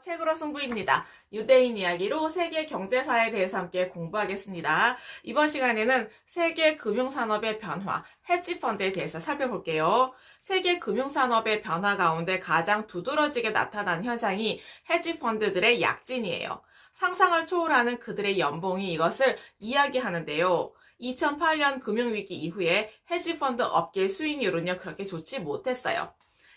책으로 승부입니다. 유대인 이야기로 세계 경제사에 대해서 함께 공부하겠습니다. 이번 시간에는 세계 금융산업의 변화, 헤지펀드에 대해서 살펴볼게요. 세계 금융산업의 변화 가운데 가장 두드러지게 나타난 현상이 헤지펀드들의 약진이에요. 상상을 초월하는 그들의 연봉이 이것을 이야기하는데요. 2008년 금융위기 이후에 헤지펀드 업계의 수익률은요, 그렇게 좋지 못했어요.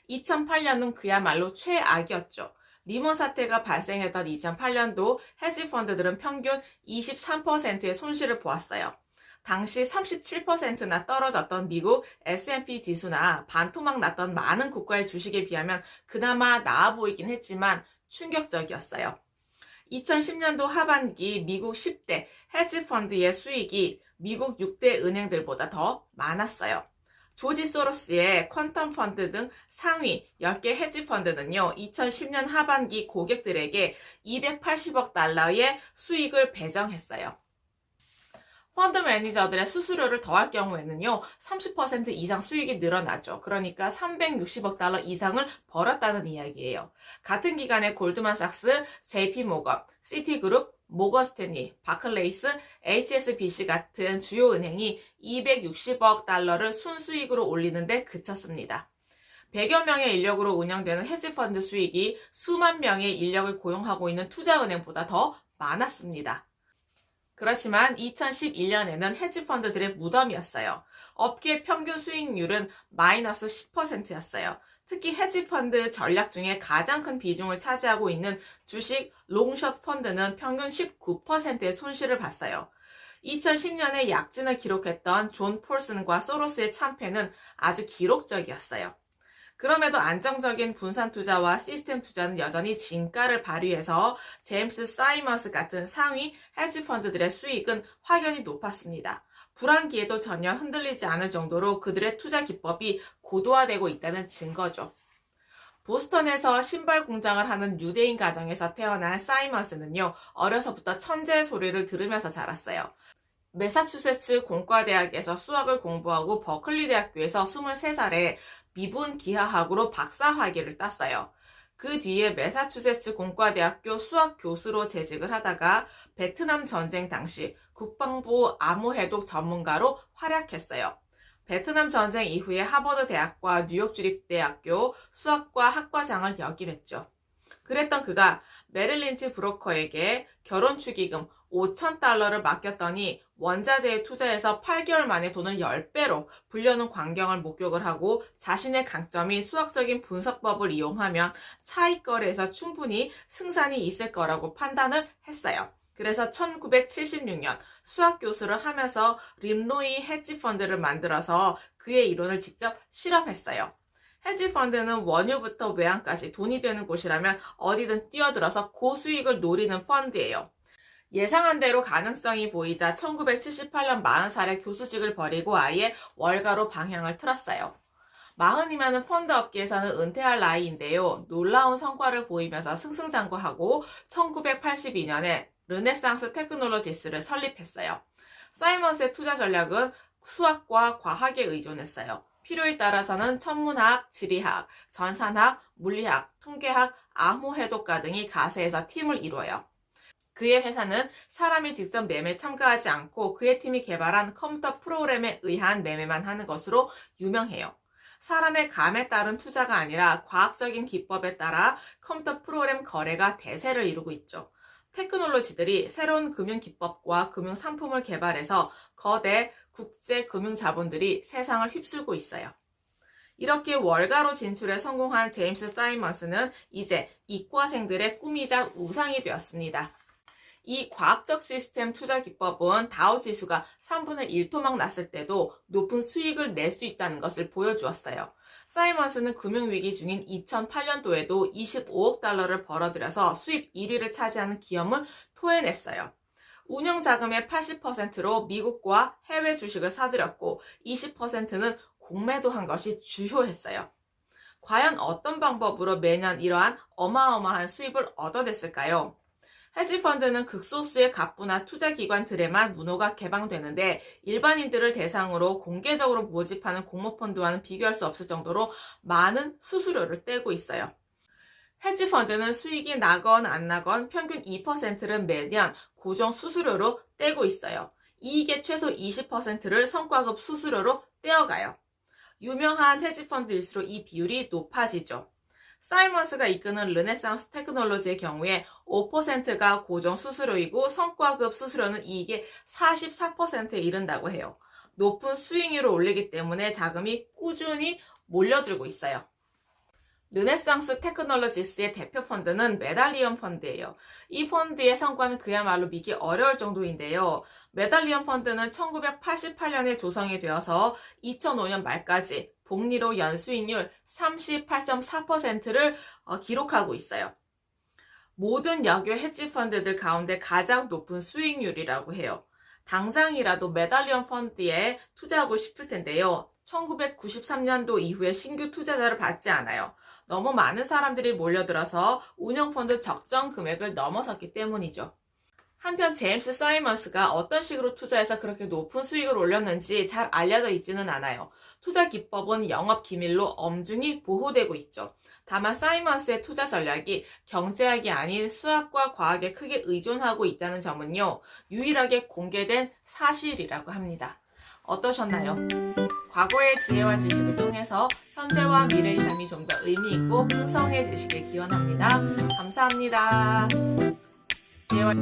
2008년은 그야말로 최악이었죠. 리먼 사태가 발생했던 2008년도 헤지펀드들은 평균 23%의 손실을 보았어요. 당시 37%나 떨어졌던 미국 S&P 지수나 반토막 났던 많은 국가의 주식에 비하면 그나마 나아 보이긴 했지만 충격적이었어요. 2010년도 하반기 미국 10대 헤지펀드의 수익이 미국 6대 은행들보다 더 많았어요. 조지 소로스의 퀀텀 펀드 등 상위 10개 헤지펀드는요, 2010년 하반기 고객들에게 280억 달러의 수익을 배정했어요. 펀드 매니저들의 수수료를 더할 경우에는요, 30% 이상 수익이 늘어나죠. 그러니까 360억 달러 이상을 벌었다는 이야기예요. 같은 기간에 골드만삭스, JP모건, 시티그룹, 모건스탠리, 바클레이스, HSBC 같은 주요 은행이 260억 달러를 순수익으로 올리는데 그쳤습니다. 100여 명의 인력으로 운영되는 헤지펀드 수익이 수만 명의 인력을 고용하고 있는 투자은행보다 더 많았습니다. 그렇지만 2011년에는 헤지펀드들의 무덤이었어요. 업계 평균 수익률은 마이너스 10%였어요. 특히 헤지펀드 전략 중에 가장 큰 비중을 차지하고 있는 주식 롱숏 펀드는 평균 19%의 손실을 봤어요. 2010년에 약진을 기록했던 존 폴슨과 소로스의 참패는 아주 기록적이었어요. 그럼에도 안정적인 분산 투자와 시스템 투자는 여전히 진가를 발휘해서 제임스 사이먼스 같은 상위 헤지펀드들의 수익은 확연히 높았습니다. 불황기에도 전혀 흔들리지 않을 정도로 그들의 투자 기법이 고도화되고 있다는 증거죠. 보스턴에서 신발 공장을 하는 유대인 가정에서 태어난 사이먼스는요, 어려서부터 천재의 소리를 들으면서 자랐어요. 매사추세츠 공과대학에서 수학을 공부하고 버클리 대학교에서 23살에 미분 기하학으로 박사학위를 땄어요. 그 뒤에 매사추세츠 공과대학교 수학 교수로 재직을 하다가 베트남 전쟁 당시 국방부 암호해독 전문가로 활약했어요. 베트남 전쟁 이후에 하버드 대학과 뉴욕 주립대학교 수학과 학과장을 역임했죠. 그랬던 그가 메릴 린치 브로커에게 결혼 축의금 5,000달러를 맡겼더니 원자재에 투자해서 8개월 만에 돈을 10배로 불려놓은 광경을 목격을 하고 자신의 강점이 수학적인 분석법을 이용하면 차익 거래에서 충분히 승산이 있을 거라고 판단을 했어요. 그래서 1976년 수학 교수를 하면서 림로이 헤지펀드를 만들어서 그의 이론을 직접 실험했어요. 헤지펀드는 원유부터 외환까지 돈이 되는 곳이라면 어디든 뛰어들어서 고수익을 노리는 펀드예요. 예상한 대로 가능성이 보이자 1978년 40살에 교수직을 버리고 아예 월가로 방향을 틀었어요. 40이면 펀드 업계에서는 은퇴할 나이인데요. 놀라운 성과를 보이면서 승승장구하고 1982년에 르네상스 테크놀로지스를 설립했어요. 사이먼스의 투자 전략은 수학과 과학에 의존했어요. 필요에 따라서는 천문학, 지리학, 전산학, 물리학, 통계학, 암호해독가 등이 가세해서 팀을 이루어요. 그의 회사는 사람이 직접 매매에 참가하지 않고 그의 팀이 개발한 컴퓨터 프로그램에 의한 매매만 하는 것으로 유명해요. 사람의 감에 따른 투자가 아니라 과학적인 기법에 따라 컴퓨터 프로그램 거래가 대세를 이루고 있죠. 테크놀로지들이 새로운 금융 기법과 금융 상품을 개발해서 거대 국제 금융 자본들이 세상을 휩쓸고 있어요. 이렇게 월가로 진출에 성공한 제임스 사이먼스는 이제 이과생들의 꿈이자 우상이 되었습니다. 이 과학적 시스템 투자 기법은 다우 지수가 3분의 1 토막 났을 때도 높은 수익을 낼 수 있다는 것을 보여주었어요. 사이먼스는 금융위기 중인 2008년도에도 25억 달러를 벌어들여서 수입 1위를 차지하는 기염을 토해냈어요. 운영 자금의 80%로 미국과 해외 주식을 사들였고 20%는 공매도한 것이 주효했어요. 과연 어떤 방법으로 매년 이러한 어마어마한 수입을 얻어냈을까요? 헤지펀드는 극소수의 갑부나 투자기관들에만 문호가 개방되는데 일반인들을 대상으로 공개적으로 모집하는 공모펀드와는 비교할 수 없을 정도로 많은 수수료를 떼고 있어요. 헤지펀드는 수익이 나건 안 나건 평균 2%를 매년 고정 수수료로 떼고 있어요. 이익의 최소 20%를 성과급 수수료로 떼어가요. 유명한 헤지펀드일수록 이 비율이 높아지죠. 사이먼스가 이끄는 르네상스 테크놀로지의 경우에 5%가 고정 수수료이고 성과급 수수료는 이익의 44%에 이른다고 해요. 높은 수익률을 올리기 때문에 자금이 꾸준히 몰려들고 있어요. 르네상스 테크놀로지스의 대표 펀드는 메달리언 펀드예요. 이 펀드의 성과는 그야말로 믿기 어려울 정도인데요. 메달리언 펀드는 1988년에 조성이 되어서 2005년 말까지 복리로 연수익률 38.4%를 기록하고 있어요. 모든 여교 헤지 펀드들 가운데 가장 높은 수익률이라고 해요. 당장이라도 메달리언 펀드에 투자하고 싶을 텐데요. 1993년도 이후에 신규 투자자를 받지 않아요. 너무 많은 사람들이 몰려들어서 운영펀드 적정 금액을 넘어섰기 때문이죠. 한편 제임스 사이먼스가 어떤 식으로 투자해서 그렇게 높은 수익을 올렸는지 잘 알려져 있지는 않아요. 투자 기법은 영업 기밀로 엄중히 보호되고 있죠. 다만 사이먼스의 투자 전략이 경제학이 아닌 수학과 과학에 크게 의존하고 있다는 점은요, 유일하게 공개된 사실이라고 합니다. 어떠셨나요? 과거의 지혜와 지식을 통해서 현재와 미래의 삶이 좀 더 의미 있고 풍성해지시길 기원합니다. 감사합니다. 지혜와